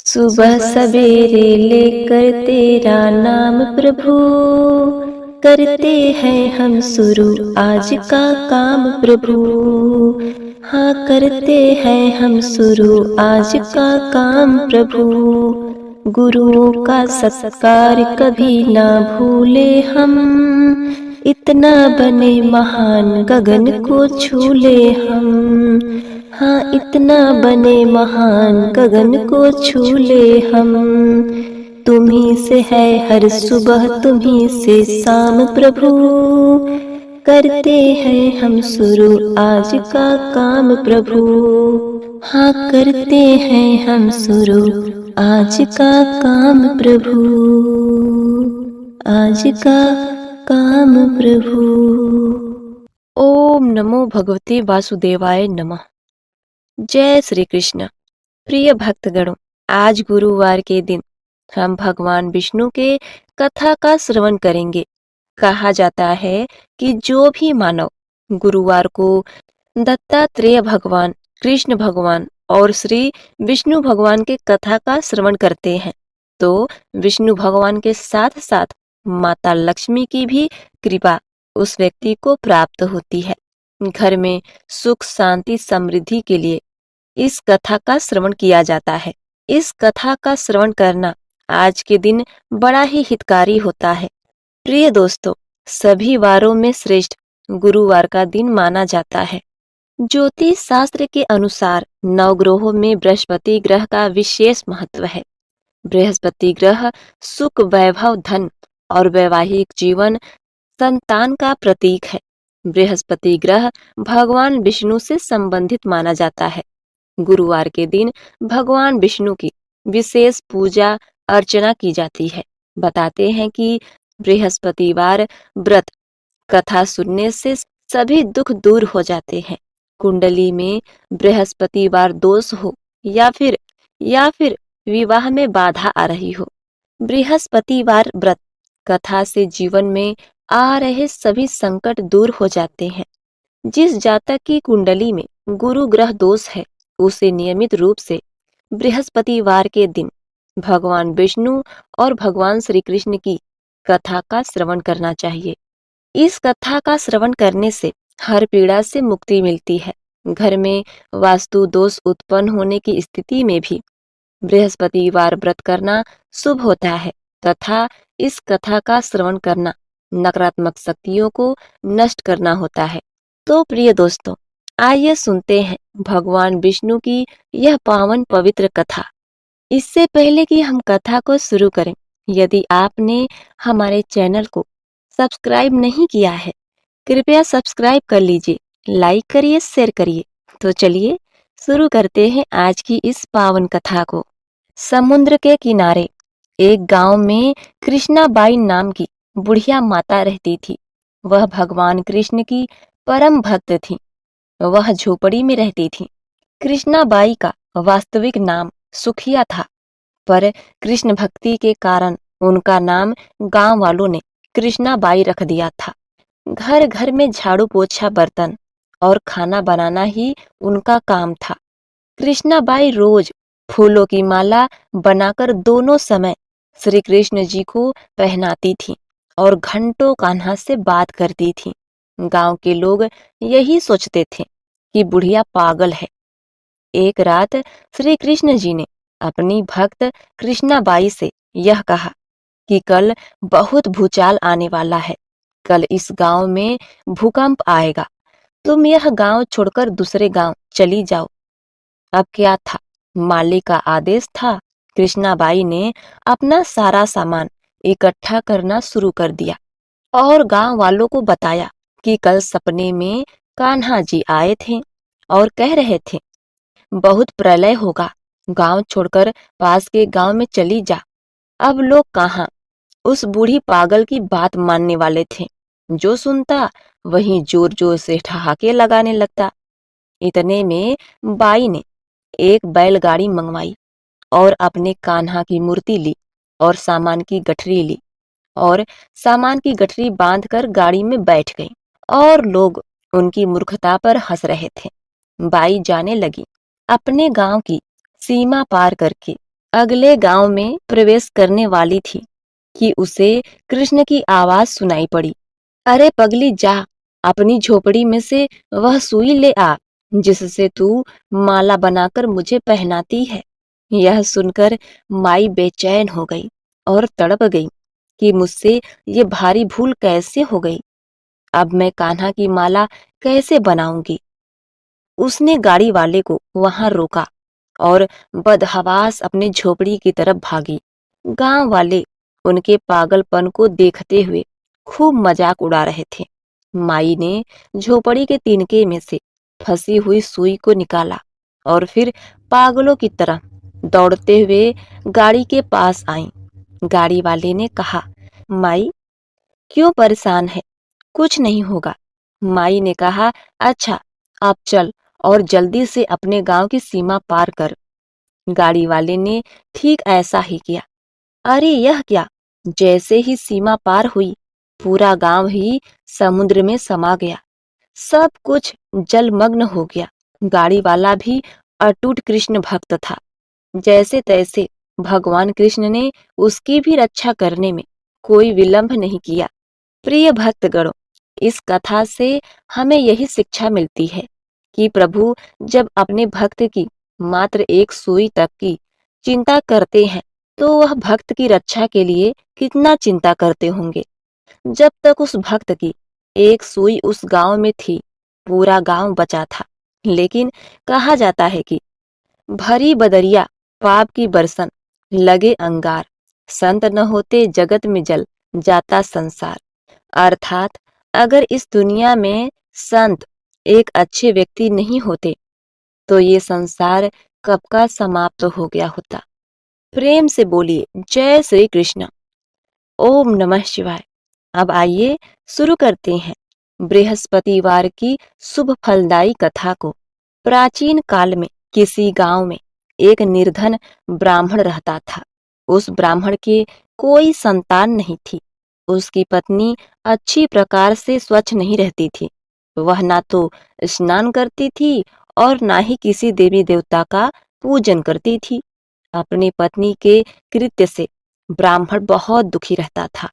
सुबह सवेरे लेकर तेरा नाम प्रभु, करते हैं हम शुरू आज का काम प्रभु। हाँ, करते हैं हम शुरू आज का काम प्रभु। गुरुओं का सत्कार कभी ना भूले हम, इतना बने महान गगन को छू ले हम। हाँ, इतना बने महान गगन को छू ले हम। तुम्ही से है हर सुबह, तुम्ही से शाम प्रभु, करते हैं हम शुरू आज का काम प्रभु। हाँ, करते हैं हम शुरू आज का काम प्रभु, आज का काम प्रभु। ओम नमो भगवते वासुदेवाय नमः। जय श्री कृष्ण। प्रिय भक्तगणों, आज गुरुवार के दिन हम भगवान विष्णु के कथा का श्रवण करेंगे। कहा जाता है कि जो भी मानव गुरुवार को दत्तात्रेय भगवान, कृष्ण भगवान और श्री विष्णु भगवान के कथा का श्रवण करते हैं तो विष्णु भगवान के साथ साथ माता लक्ष्मी की भी कृपा उस व्यक्ति को प्राप्त होती है। घर में सुख शांति समृद्धि के लिए इस कथा का श्रवण किया जाता है। इस कथा का श्रवण करना आज के दिन बड़ा ही हितकारी होता है। प्रिय दोस्तों, सभी वारों में श्रेष्ठ गुरुवार का दिन माना जाता है। ज्योतिष शास्त्र के अनुसार नवग्रहों में बृहस्पति ग्रह का विशेष महत्व है। बृहस्पति ग्रह सुख, वैभव, धन और वैवाहिक जीवन, संतान का प्रतीक है। बृहस्पति ग्रह भगवान विष्णु से संबंधित माना जाता है। गुरुवार के दिन भगवान विष्णु की विशेष पूजा अर्चना की जाती है। बताते हैं कि बृहस्पतिवार व्रत कथा सुनने से सभी दुख दूर हो जाते हैं। कुंडली में बृहस्पतिवार दोष हो या फिर विवाह में बाधा आ रही हो, बृहस्पतिवार व्रत कथा से जीवन में आ रहे सभी संकट दूर हो जाते हैं। जिस जातक की कुंडली में गुरु ग्रह दोष है उसे नियमित रूप से बृहस्पतिवार के दिन भगवान विष्णु और भगवान श्री कृष्ण की कथा का श्रवण करना चाहिए। इस कथा का श्रवण करने से हर पीड़ा से मुक्ति मिलती है। घर में वास्तु दोष उत्पन्न होने की स्थिति में भी बृहस्पतिवार व्रत करना शुभ होता है तथा इस कथा का श्रवण करना नकारात्मक शक्तियों को नष्ट करना होता है। तो प्रिय दोस्तों, आइए सुनते हैं भगवान विष्णु की यह पावन पवित्र कथा। इससे पहले कि हम कथा को शुरू करें, यदि आपने हमारे चैनल को सब्सक्राइब नहीं किया है, कृपया सब्सक्राइब कर लीजिए, लाइक करिए, शेयर करिए। तो चलिए शुरू करते हैं आज की इस पावन कथा को। समुद्र के किनारे एक गांव में कृष्णाबाई नाम की बुढ़िया माता रहती थी। वह भगवान कृष्ण की परम भक्त थी। वह झोपड़ी में रहती थी। कृष्णाबाई का वास्तविक नाम सुखिया था, पर कृष्ण भक्ति के कारण उनका नाम गांव वालों ने कृष्णाबाई रख दिया था। घर घर में झाड़ू पोछा, बर्तन और खाना बनाना ही उनका काम था। कृष्णाबाई रोज फूलों की माला बनाकर दोनों समय श्री कृष्ण जी को पहनाती थी और घंटों कान्हा से बात करती थी। गांव के लोग यही सोचते थे कि बुढ़िया पागल है। एक रात श्री कृष्ण जी ने अपनी भक्त कृष्णाबाई से यह कहा कि कल बहुत भूचाल आने वाला है। कल इस गांव में भूकंप आएगा। तुम यह गांव छोड़कर दूसरे गांव चली जाओ। अब क्या था, मालिक का आदेश था। कृष्णाबाई ने अपना सारा सामान इकट्ठा करना शुरू कर दिया और गांव वालों को बताया कि कल सपने में कान्हा जी आए थे और कह रहे थे बहुत प्रलय होगा, गांव छोड़कर पास के गांव में चली जा। अब लोग कहाँ उस बूढ़ी पागल की बात मानने वाले थे। जो सुनता वहीं जोर जोर से ठहाके लगाने लगता। इतने में बाई ने एक बैलगाड़ी मंगवाई और अपने कान्हा की मूर्ति ली और सामान की गठरी ली और सामान की गठरी बांधकर गाड़ी में बैठ गई और लोग उनकी मूर्खता पर हंस रहे थे। बाई जाने लगी। अपने गांव की सीमा पार करके अगले गांव में प्रवेश करने वाली थी कि उसे कृष्ण की आवाज सुनाई पड़ी। अरे पगली जा, अपनी झोपड़ी में से वह सुई ले आ जिससे तू माला बनाकर मुझे पहनाती है। यह सुनकर माई बेचैन हो गई और तड़प गई कि मुझसे ये भारी भूल कैसे हो गई। अब मैं कान्हा की माला कैसे बनाऊंगी। उसने गाड़ी वाले को वहां रोका और बदहवास अपने झोपड़ी की तरफ भागी। गांव वाले उनके पागलपन को देखते हुए खूब मजाक उड़ा रहे थे। माई ने झोपड़ी के तिनके में से फंसी हुई सुई को निकाला और फिर पागलों की तरह दौड़ते हुए गाड़ी के पास आई। गाड़ी वाले ने कहा, माई क्यों परेशान है, कुछ नहीं होगा। माई ने कहा, अच्छा अब चल और जल्दी से अपने गांव की सीमा पार कर। गाड़ी वाले ने ठीक ऐसा ही किया। अरे यह क्या, जैसे ही सीमा पार हुई पूरा गांव ही समुद्र में समा गया। सब कुछ जलमग्न हो गया। गाड़ी वाला भी अटूट कृष्ण भक्त था। जैसे तैसे भगवान कृष्ण ने उसकी भी रक्षा करने में कोई विलंब नहीं किया। प्रिय भक्तगणों, इस कथा से हमें यही शिक्षा मिलती है कि प्रभु जब अपने भक्त की मात्र एक सुई तक की चिंता करते हैं तो वह भक्त की रक्षा के लिए कितना चिंता करते होंगे। जब तक उस भक्त की एक सुई उस गांव में थी पूरा गांव बचा था। लेकिन कहा जाता है कि भरी बदरिया पाप की बरसन लगे अंगार, संत न होते जगत में जल जाता संसार। अर्थात अगर इस दुनिया में संत एक अच्छे व्यक्ति नहीं होते तो ये संसार कब का समाप्त हो गया होता। प्रेम से बोलिए जय श्री कृष्ण। ओम नमः शिवाय। अब आइए शुरू करते हैं बृहस्पतिवार की शुभ फलदायी कथा को। प्राचीन काल में किसी गांव में एक निर्धन ब्राह्मण रहता था। उस ब्राह्मण के कोई संतान नहीं थी। उसकी पत्नी अच्छी प्रकार से स्वच्छ नहीं रहती थी। वह ना तो स्नान करती थी और ना ही किसी देवी देवता का पूजन करती थी। अपनी पत्नी के कृत्य से ब्राह्मण बहुत दुखी रहता था।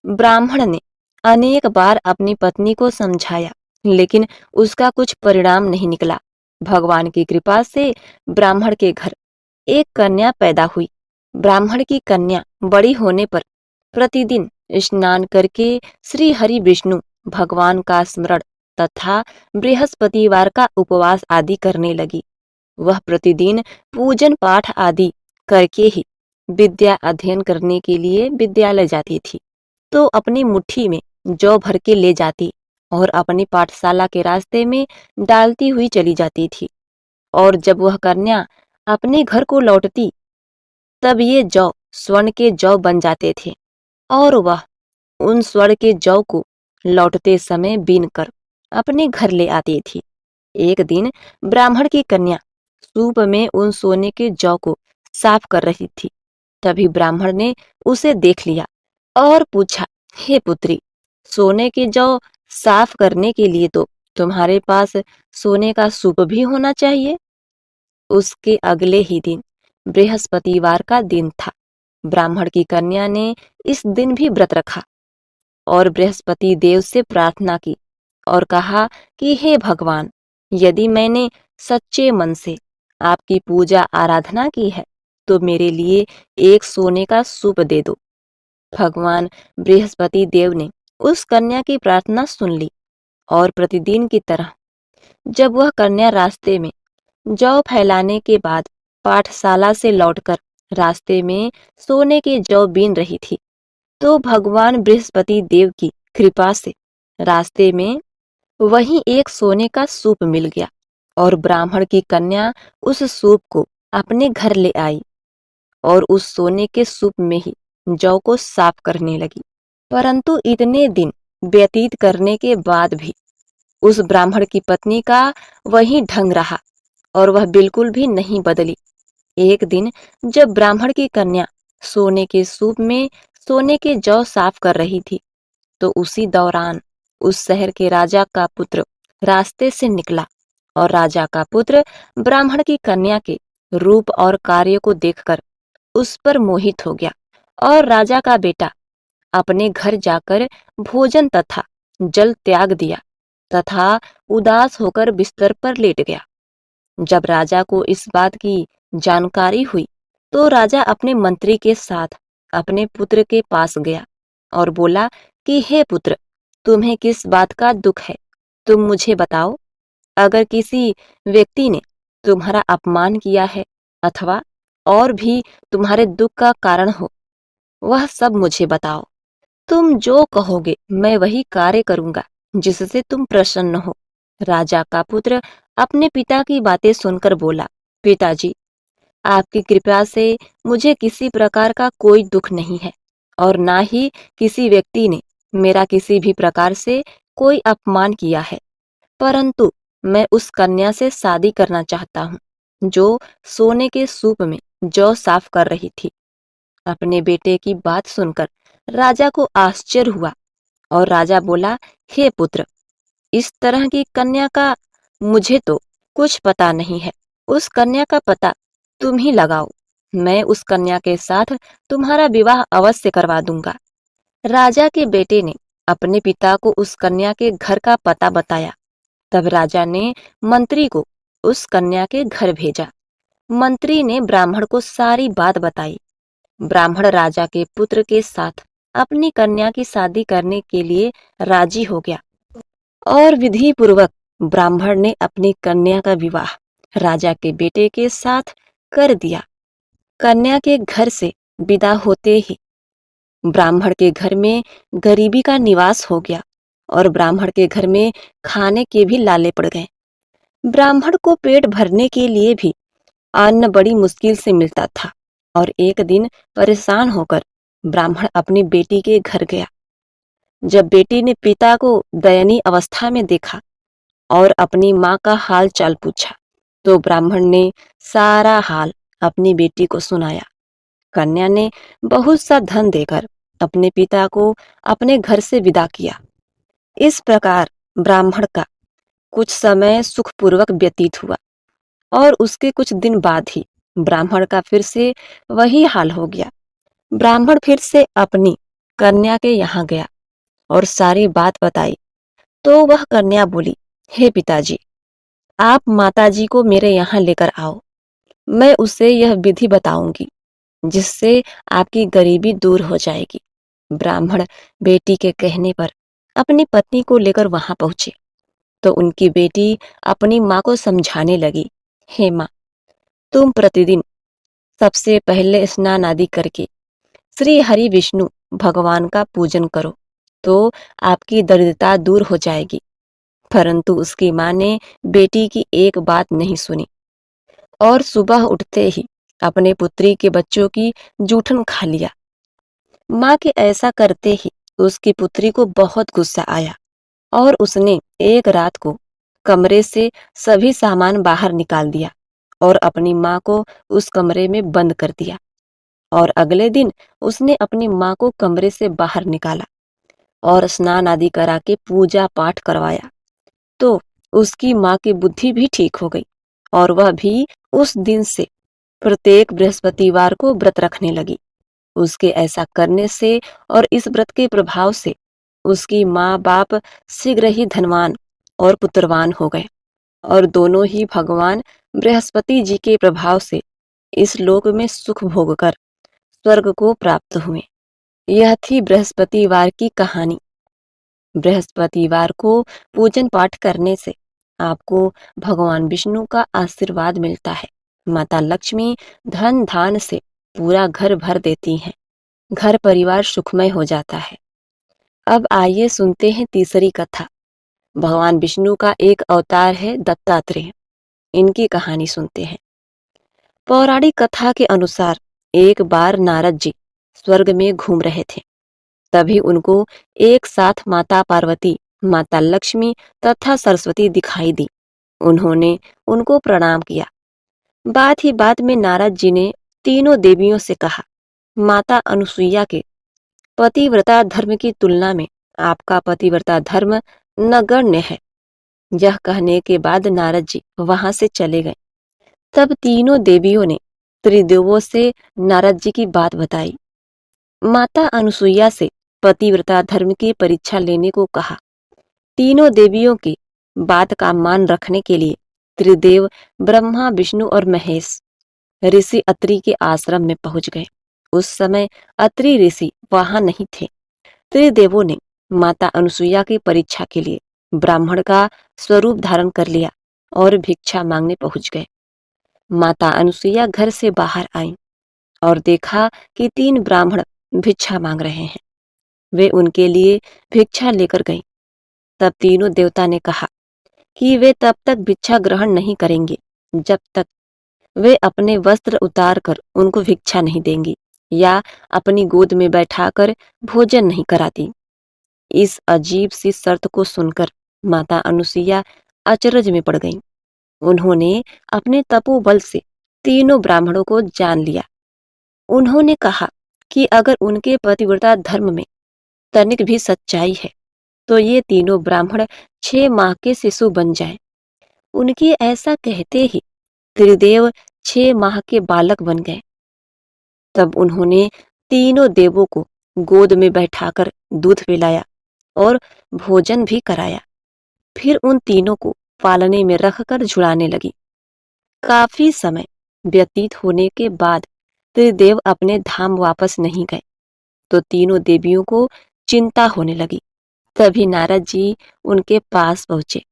ब्राह्मण ने अनेक बार अपनी पत्नी को समझाया, लेकिन उसका कुछ परिणाम नहीं निकला। भगवान की कृपा से ब्राह्मण के घर एक कन्या पैदा हुई। ब्राह्मण की कन्या बड़ी होने पर प्रतिदिन स्नान करके श्री हरि विष्णु भगवान का स्मरण तथा बृहस्पतिवार का उपवास आदि करने लगी। वह प्रतिदिन पूजन पाठ आदि करके ही विद्या अध्ययन करने के लिए विद्यालय जाती थी। तो अपनी मुट्ठी में जौ भर के ले जाती और अपनी पाठशाला के रास्ते में डालती हुई चली जाती थी। और जब वह कन्या अपने घर को लौटती तब ये जौ स्वर्ण के जौ बन जाते थे और वह उन स्वर्ण के जौ को लौटते समय बीन कर अपने घर ले आती थी। एक दिन ब्राह्मण की कन्या सूप में उन सोने के जौ को साफ कर रही थी। तभी ब्राह्मण ने उसे देख लिया और पूछा, हे पुत्री, सोने के जौ साफ करने के लिए तो तुम्हारे पास सोने का सूप भी होना चाहिए। उसके अगले ही दिन बृहस्पतिवार का दिन था। ब्राह्मण की कन्या ने इस दिन भी व्रत रखा और बृहस्पति देव से प्रार्थना की और कहा कि हे भगवान, यदि मैंने सच्चे मन से आपकी पूजा आराधना की है तो मेरे लिए एक सोने का सूप दे दो। भगवान बृहस्पति देव ने उस कन्या की प्रार्थना सुन ली और प्रतिदिन की तरह जब वह कन्या रास्ते में जौ फैलाने के बाद पाठशाला से लौटकर रास्ते में सोने के जौ बीन रही थी तो भगवान बृहस्पति देव की कृपा से रास्ते में वहीं एक सोने का सूप मिल गया और ब्राह्मण की कन्या उस सूप को अपने घर ले आई और उस सोने के सूप में ही जौ को साफ करने लगी। परंतु इतने दिन व्यतीत करने के बाद भी उस ब्राह्मण की पत्नी का वही ढंग रहा और वह बिल्कुल भी नहीं बदली। एक दिन जब ब्राह्मण की कन्या सोने के सूप में सोने के जौ साफ कर रही थी तो उसी दौरान उस शहर के राजा का पुत्र रास्ते से निकला और राजा का पुत्र ब्राह्मण की कन्या के रूप और कार्य को देखकर उस पर मोहित हो गया और राजा का बेटा अपने घर जाकर भोजन तथा जल त्याग दिया तथा उदास होकर बिस्तर पर लेट गया। जब राजा को इस बात की जानकारी हुई तो राजा अपने मंत्री के साथ अपने पुत्र के पास गया और बोला कि हे पुत्र, तुम्हें किस बात का दुख है, तुम मुझे बताओ। अगर किसी व्यक्ति ने तुम्हारा अपमान किया है अथवा और भी तुम्हारे दुख का कारण हो, वह सब मुझे बताओ। तुम जो कहोगे मैं वही कार्य करूंगा जिससे तुम प्रसन्न हो। राजा का पुत्र अपने पिता की बातें सुनकर बोला, पिताजी, आपकी कृपा से मुझे किसी प्रकार का कोई दुख नहीं है और ना ही किसी व्यक्ति ने मेरा किसी भी प्रकार से कोई अपमान किया है, परंतु मैं उस कन्या से शादी करना चाहता हूँ जो सोने के सूप में जौ साफ कर रही थी। अपने बेटे की बात सुनकर राजा को आश्चर्य हुआ और राजा बोला, हे पुत्र, इस तरह की कन्या का मुझे तो कुछ पता नहीं है। उस कन्या का पता तुम ही लगाओ, मैं उस कन्या के साथ तुम्हारा विवाह अवश्य करवा दूंगा। राजा के बेटे ने अपने पिता को उस कन्या के घर का पता बताया। तब राजा ने मंत्री को उस कन्या के घर भेजा। मंत्री ने ब्राह्मण को सारी बात बताई। ब्राह्मण राजा के पुत्र के साथ अपनी कन्या की शादी करने के लिए राजी हो गया और विधि पूर्वक ब्राह्मण ने अपनी कन्या का विवाह राजा के बेटे के साथ कर दिया। कन्या के घर से विदा होते ही ब्राह्मण के घर में गरीबी का निवास हो गया और ब्राह्मण के घर में खाने के भी लाले पड़ गए। ब्राह्मण को पेट भरने के लिए भी अन्न बड़ी मुश्किल से मिलता था और एक दिन परेशान होकर ब्राह्मण अपनी बेटी के घर गया। जब बेटी ने पिता को दयनीय अवस्था में देखा और अपनी माँ का हाल चाल पूछा तो ब्राह्मण ने सारा हाल अपनी बेटी को सुनाया। कन्या ने बहुत सा धन देकर अपने पिता को अपने घर से विदा किया। इस प्रकार ब्राह्मण का कुछ समय सुखपूर्वक व्यतीत हुआ और उसके कुछ दिन बाद ही ब्राह्मण का फिर से वही हाल हो गया। ब्राह्मण फिर से अपनी कन्या के यहाँ गया और सारी बात बताई तो वह कन्या बोली, हे पिताजी, आप माताजी को मेरे यहाँ लेकर आओ, मैं उसे यह विधि बताऊंगी जिससे आपकी गरीबी दूर हो जाएगी। ब्राह्मण बेटी के कहने पर अपनी पत्नी को लेकर वहां पहुंचे तो उनकी बेटी अपनी माँ को समझाने लगी, हे माँ, तुम प्रतिदिन सबसे पहले स्नान आदि करके श्री हरि विष्णु भगवान का पूजन करो तो आपकी दरिद्रता दूर हो जाएगी। परंतु उसकी माँ ने बेटी की एक बात नहीं सुनी और सुबह उठते ही अपने पुत्री के बच्चों की जूठन खा लिया। माँ के ऐसा करते ही उसकी पुत्री को बहुत गुस्सा आया और उसने एक रात को कमरे से सभी सामान बाहर निकाल दिया और अपनी माँ को उस कमरे में बंद कर दिया। और अगले दिन उसने अपनी माँ को कमरे से बाहर निकाला और स्नान आदि करा के पूजा पाठ करवाया तो उसकी माँ की बुद्धि भी ठीक हो गई और वह भी उस दिन से प्रत्येक बृहस्पतिवार को व्रत रखने लगी। उसके ऐसा करने से और इस व्रत के प्रभाव से उसकी माँ बाप शीघ्र ही धनवान और पुत्रवान हो गए और दोनों ही भगवान बृहस्पति जी के प्रभाव से इस लोक में सुख भोगकर स्वर्ग को प्राप्त हुए। यह थी बृहस्पतिवार की कहानी। बृहस्पतिवार को पूजन पाठ करने से आपको भगवान विष्णु का आशीर्वाद मिलता है। माता लक्ष्मी धन धान से पूरा घर भर देती हैं। घर परिवार सुखमय हो जाता है। अब आइए सुनते हैं तीसरी कथा। भगवान विष्णु का एक अवतार है दत्तात्रेय। इनकी कहानी सुनते हैं। पौराणिक कथा के अनुसार एक बार नारद जी स्वर्ग में घूम रहे थे। तभी उनको एक साथ माता पार्वती, माता लक्ष्मी तथा सरस्वती दिखाई दी। उन्होंने उनको प्रणाम किया। बात ही बात में नारद जी ने तीनों देवियों से कहा, माता अनुसुईया के पतिव्रता धर्म की तुलना में आपका पतिव्रता धर्म नगण्य है। यह कहने के बाद नारद जी वहां से चले गए। तब तीनों देवियों ने त्रिदेवों से नारद जी की बात बताई। माता अनुसुईया से पतिव्रता धर्म की परीक्षा लेने को कहा। तीनों देवियों की बात का मान रखने के लिए त्रिदेव ब्रह्मा, विष्णु और महेश ऋषि अत्रि के आश्रम में पहुंच गए। उस समय अत्रि ऋषि वहां नहीं थे। त्रिदेवों ने माता अनुसुईया की परीक्षा के लिए ब्राह्मण का स्वरूप धारण कर लिया और भिक्षा मांगने पहुंच गए। माता अनुसुईया घर से बाहर आई और देखा कि 3 ब्राह्मण भिक्षा मांग रहे हैं। वे उनके लिए भिक्षा लेकर गईं। तब तीनों देवता ने कहा कि वे तब तक भिक्षा ग्रहण नहीं करेंगे जब तक वे अपने वस्त्र उतार कर उनको भिक्षा नहीं देंगी या अपनी गोद में बैठाकर भोजन नहीं कराती। इस अजीब सी शर्त को सुनकर माता अनुसुईया अचरज में पड़ गईं। उन्होंने अपने तपोबल से तीनों ब्राह्मणों को जान लिया। उन्होंने कहा कि अगर उनके पतिव्रता धर्म में तनिक भी सच्चाई है तो ये तीनों ब्राह्मण 6 माह के शिशु बन जाएं। उनके ऐसा कहते ही त्रिदेव 6 माह के बालक बन गए। तब उन्होंने तीनों देवों को गोद में बैठाकर दूध पिलाया और भोजन भी कराया। फिर उन तीनों को पालने में रखकर झुलाने लगी। काफी समय व्यतीत होने के बाद त्रिदेव अपने धाम वापस नहीं गए तो तीनों देवियों को चिंता होने लगी। तभी नारद जी उनके पास पहुंचे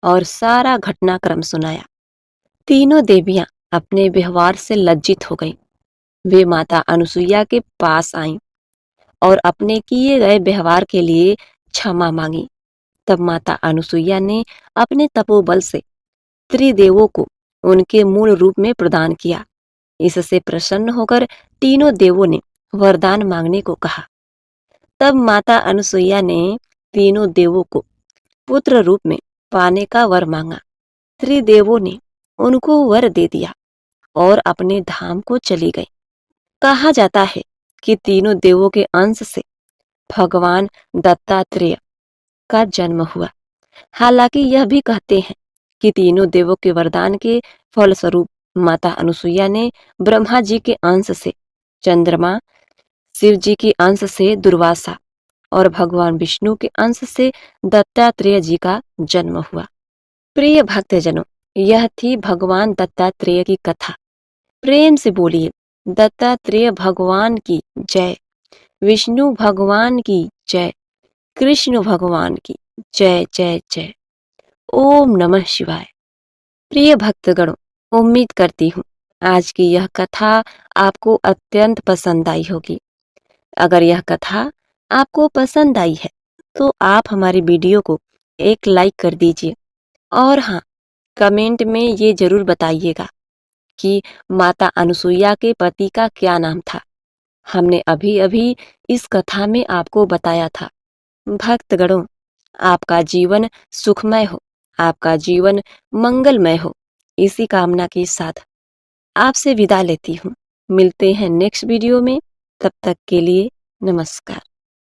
और सारा घटनाक्रम सुनाया। तीनों देवियां अपने व्यवहार से लज्जित हो गईं। वे माता अनुसुईया के पास आईं और अपने किए गए व्यवहार के लिए क्षमा मांगी। तब माता अनुसुईया ने अपने तपोबल से त्रिदेवों को उनके मूल रूप में प्रदान किया। इससे प्रसन्न होकर तीनों देवों ने वरदान मांगने को कहा। तब माता अनुसुईया ने तीनों देवों को पुत्र रूप में पाने का वर मांगा। त्रिदेवों ने उनको वर दे दिया और अपने धाम को चली गई। कहा जाता है कि तीनों देवों के अंश से भगवान दत्तात्रेय का जन्म हुआ। हालांकि यह भी कहते हैं कि तीनों देवों के वरदान के फलस्वरूप माता अनुसुईया ने ब्रह्मा जी के अंश से चंद्रमा, शिव जी के अंश से दुर्वासा और भगवान विष्णु के अंश से दत्तात्रेय जी का जन्म हुआ। प्रिय भक्तजनों, यह थी भगवान दत्तात्रेय की कथा। प्रेम से बोलिए दत्तात्रेय भगवान की जय, विष्णु भगवान की जय, कृष्ण भगवान की जय जय जय। ओम नमः शिवाय। प्रिय भक्तगणों, उम्मीद करती हूँ आज की यह कथा आपको अत्यंत पसंद आई होगी। अगर यह कथा आपको पसंद आई है तो आप हमारी वीडियो को एक लाइक कर दीजिए और हाँ, कमेंट में ये जरूर बताइएगा कि माता अनुसुईया के पति का क्या नाम था। हमने अभी अभी इस कथा में आपको बताया था। भक्तगणों, आपका जीवन सुखमय हो, आपका जीवन मंगलमय हो, इसी कामना के साथ आपसे विदा लेती हूँ। मिलते हैं नेक्स्ट वीडियो में। तब तक के लिए नमस्कार।